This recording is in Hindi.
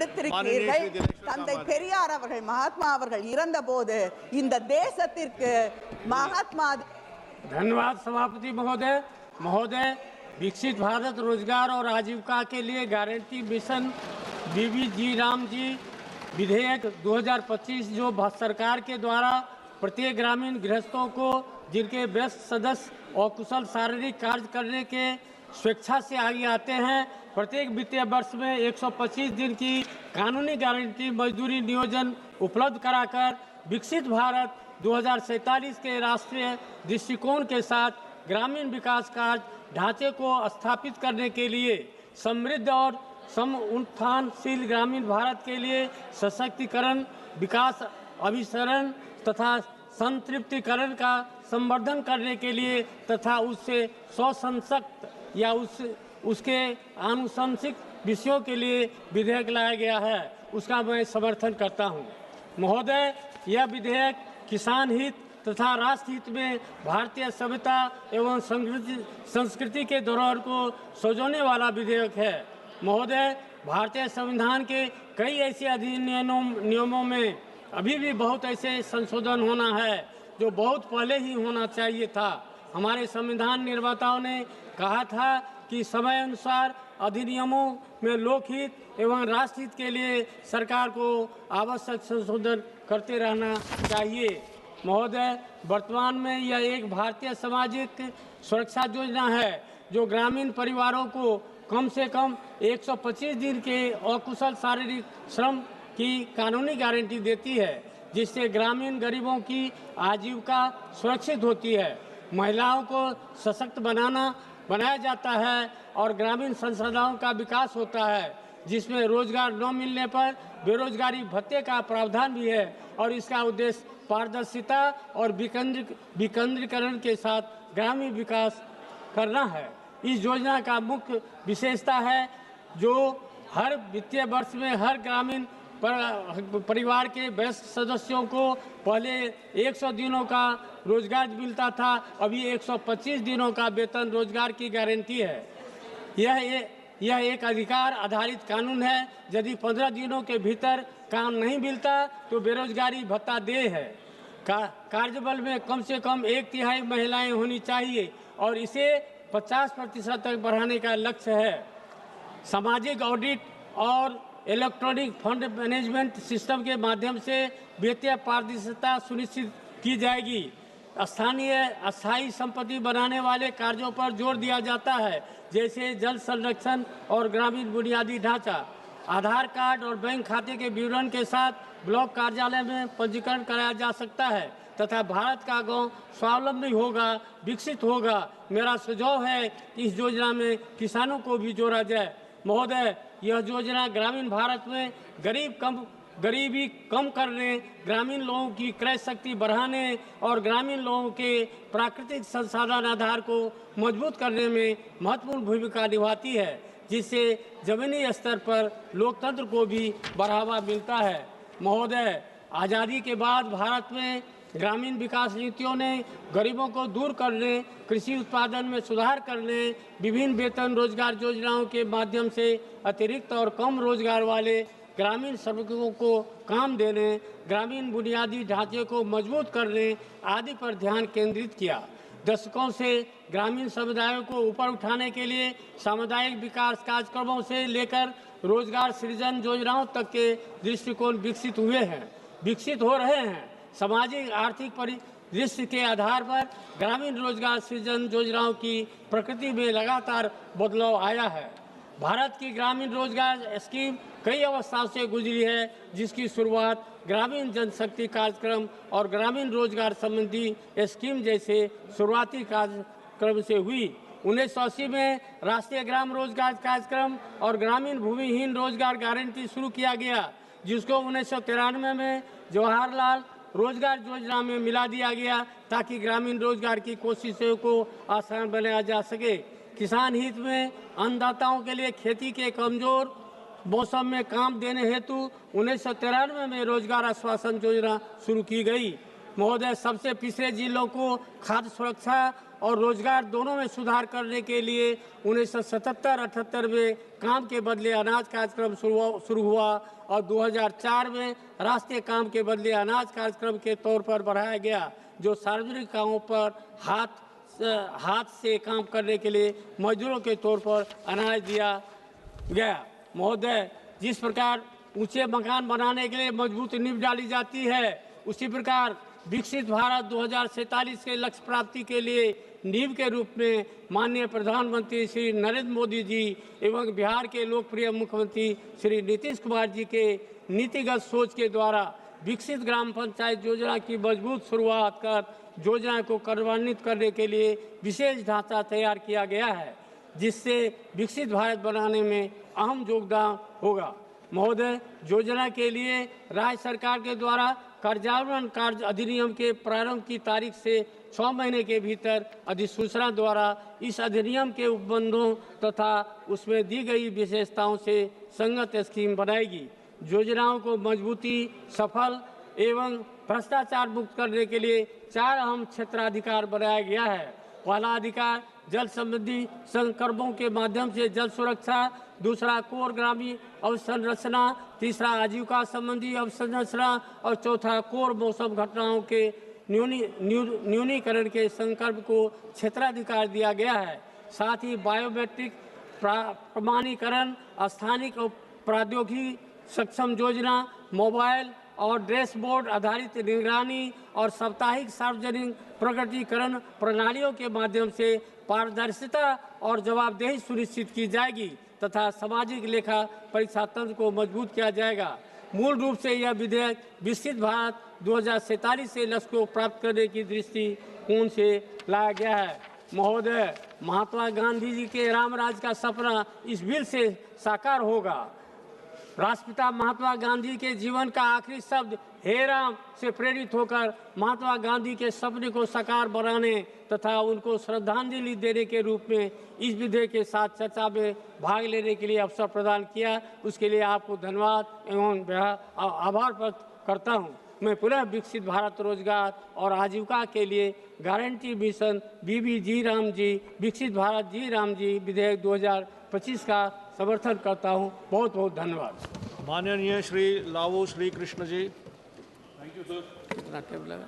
எடுத்திருக்கிறீர்கள். தந்தை பெரியார் அவர்கள், மகாத்மா அவர்கள் இறந்தபோது இந்த தேசத்திற்கு महात्मा। धन्यवाद सभापति महोदय। महोदय, विकसित भारत रोजगार और आजीविका के लिए गारंटी मिशन बीबी जी राम जी विधेयक 2025 जो भारत सरकार के द्वारा प्रत्येक ग्रामीण गृहस्थों को जिनके व्यस्त सदस्य और कुशल शारीरिक कार्य करने के स्वेच्छा से आगे आते हैं, प्रत्येक वित्तीय वर्ष में 125 दिन की कानूनी गारंटी मजदूरी नियोजन उपलब्ध कराकर विकसित भारत 2047 के राष्ट्रीय दृष्टिकोण के साथ ग्रामीण विकास कार्य ढांचे को स्थापित करने के लिए समृद्ध और समुत्थानशील ग्रामीण भारत के लिए सशक्तिकरण, विकास, अभिसरण तथा संतृप्तिकरण का संवर्धन करने के लिए तथा उससे स्वसंशक्त या उसके आनुशंसिक विषयों के लिए विधेयक लाया गया है, उसका मैं समर्थन करता हूं। महोदय, यह विधेयक किसान हित तथा राष्ट्र हित में भारतीय सभ्यता एवं संस्कृति के धरोहर को सजोने वाला विधेयक है। महोदय, भारतीय संविधान के कई ऐसे अधिनियमों में अभी भी बहुत ऐसे संशोधन होना है जो बहुत पहले ही होना चाहिए था। हमारे संविधान निर्माताओं ने कहा था कि समय अनुसार अधिनियमों में लोकहित एवं राष्ट्रहित के लिए सरकार को आवश्यक संशोधन करते रहना चाहिए। महोदय, वर्तमान में यह एक भारतीय सामाजिक सुरक्षा योजना है जो ग्रामीण परिवारों को कम से कम 125 दिन के अकुशल शारीरिक श्रम की कानूनी गारंटी देती है, जिससे ग्रामीण गरीबों की आजीविका सुरक्षित होती है, महिलाओं को सशक्त बनाया जाता है और ग्रामीण संसाधनों का विकास होता है, जिसमें रोजगार न मिलने पर बेरोजगारी भत्ते का प्रावधान भी है और इसका उद्देश्य पारदर्शिता और विकेंद्रीकरण के साथ ग्रामीण विकास करना है। इस योजना का मुख्य विशेषता है जो हर वित्तीय वर्ष में हर ग्रामीण परिवार के वयस्क सदस्यों को पहले 100 दिनों का रोजगार मिलता था, अभी 125 दिनों का वेतन रोजगार की गारंटी है। यह एक अधिकार आधारित कानून है। यदि 15 दिनों के भीतर काम नहीं मिलता तो बेरोजगारी भत्ता देय है। कार्यबल में कम से कम 1/3 महिलाएं होनी चाहिए और इसे 50% तक बढ़ाने का लक्ष्य है। सामाजिक ऑडिट और इलेक्ट्रॉनिक फंड मैनेजमेंट सिस्टम के माध्यम से वित्तीय पारदर्शिता सुनिश्चित की जाएगी। अस्थायी संपत्ति बनाने वाले कार्यों पर जोर दिया जाता है, जैसे जल संरक्षण और ग्रामीण बुनियादी ढांचा। आधार कार्ड और बैंक खाते के विवरण के साथ ब्लॉक कार्यालय में पंजीकरण कराया जा सकता है तथा भारत का गांव स्वावलंबी होगा, विकसित होगा। मेरा सुझाव है कि इस योजना में किसानों को भी जोड़ा जाए। महोदय, यह योजना ग्रामीण भारत में गरीबी कम करने, ग्रामीण लोगों की क्रय शक्ति बढ़ाने और ग्रामीण लोगों के प्राकृतिक संसाधन आधार को मजबूत करने में महत्वपूर्ण भूमिका निभाती है, जिससे जमीनी स्तर पर लोकतंत्र को भी बढ़ावा मिलता है। महोदय, आज़ादी के बाद भारत में ग्रामीण विकास नीतियों ने गरीबों को दूर करने, कृषि उत्पादन में सुधार करने, विभिन्न वेतन रोजगार योजनाओं के माध्यम से अतिरिक्त और कम रोजगार वाले ग्रामीण श्रमिकों को काम देने, ग्रामीण बुनियादी ढांचे को मजबूत करने आदि पर ध्यान केंद्रित किया। दशकों से ग्रामीण समुदायों को ऊपर उठाने के लिए सामुदायिक विकास कार्यक्रमों से लेकर रोजगार सृजन योजनाओं तक के दृष्टिकोण विकसित हो रहे हैं। सामाजिक आर्थिक परिदृश्य के आधार पर ग्रामीण रोजगार सृजन योजनाओं की प्रकृति में लगातार बदलाव आया है। भारत की ग्रामीण रोजगार स्कीम कई अवस्थाओं से गुजरी है, जिसकी शुरुआत ग्रामीण जनशक्ति कार्यक्रम और ग्रामीण रोजगार संबंधी स्कीम जैसे शुरुआती कार्यक्रम से हुई। 1980 में राष्ट्रीय ग्राम रोजगार कार्यक्रम और ग्रामीण भूमिहीन रोजगार गारंटी शुरू किया गया, जिसको 1993 में जवाहरलाल रोजगार योजना में मिला दिया गया ताकि ग्रामीण रोजगार की कोशिशों को आसान बनाया जा सके। किसान हित में अन्नदाताओं के लिए खेती के कमजोर मौसम में काम देने हेतु 1993 में रोजगार आश्वासन योजना शुरू की गई। महोदय, सबसे पिछड़े जिलों को खाद्य सुरक्षा और रोजगार दोनों में सुधार करने के लिए 1977-78 में काम के बदले अनाज कार्यक्रम शुरू हुआ और 2004 में राष्ट्रीय काम के बदले अनाज कार्यक्रम के तौर पर बढ़ाया गया, जो सार्वजनिक कामों पर हाथ से काम करने के लिए मजदूरों के तौर पर अनाज दिया गया। महोदय, जिस प्रकार ऊंचे मकान बनाने के लिए मजबूत नींव डाली जाती है, उसी प्रकार विकसित भारत 2047 के लक्ष्य प्राप्ति के लिए नींव के रूप में माननीय प्रधानमंत्री श्री नरेंद्र मोदी जी एवं बिहार के लोकप्रिय मुख्यमंत्री श्री नीतीश कुमार जी के नीतिगत सोच के द्वारा विकसित ग्राम पंचायत योजना की मजबूत शुरुआत कर योजना को कार्यान्वित करने के लिए विशेष ढांचा तैयार किया गया है, जिससे विकसित भारत बनाने में अहम योगदान होगा। महोदय, योजना के लिए राज्य सरकार के द्वारा कार्यान्वयन कार्य अधिनियम के प्रारंभ की तारीख से 6 महीने के भीतर अधिसूचना द्वारा इस अधिनियम के उपबंधों तथा उसमें दी गई विशेषताओं से संगत स्कीम बनाएगी। योजनाओं को मजबूती, सफल एवं भ्रष्टाचार मुक्त करने के लिए 4 अहम क्षेत्राधिकार बनाया गया है। पहला अधिकार जल संबंधी संकल्पों के माध्यम से जल सुरक्षा, दूसरा कोर ग्रामीण अवसंरचना, तीसरा आजीविका संबंधी अवसंरचना और चौथा कोर मौसम घटनाओं के न्यूनीकरण के संकल्प को क्षेत्राधिकार दिया गया है। साथ ही बायोमेट्रिक प्रमाणीकरण, स्थानिक प्रौद्योगिकी सक्षम योजना, मोबाइल और डैशबोर्ड आधारित निगरानी और साप्ताहिक सार्वजनिक प्रकटीकरण प्रणालियों के माध्यम से पारदर्शिता और जवाबदेही सुनिश्चित की जाएगी तथा सामाजिक लेखा परीक्षा तंत्र को मजबूत किया जाएगा। मूल रूप से यह विधेयक विकसित भारत 2047 से लक्ष्य को प्राप्त करने की दृष्टिकोण से लाया गया है। महोदय, महात्मा गांधी जी के राम राज्य का सपना इस बिल से साकार होगा। राष्ट्रपिता महात्मा गांधी के जीवन का आखिरी शब्द हे राम से प्रेरित होकर महात्मा गांधी के सपने को साकार बनाने तथा उनको श्रद्धांजलि देने के रूप में इस विधेयक के साथ चर्चा में भाग लेने के लिए अवसर प्रदान किया। उसके लिए आपको धन्यवाद एवं आभार व्यक्त करता हूं। मैं पुनः विकसित भारत रोजगार और आजीविका के लिए गारंटी मिशन बीबी राम जी विकसित भारत जी राम जी विधेयक 2025 का समर्थन करता हूं। बहुत बहुत धन्यवाद। माननीय श्री लावू श्री कृष्ण जी। कितना टेबल है?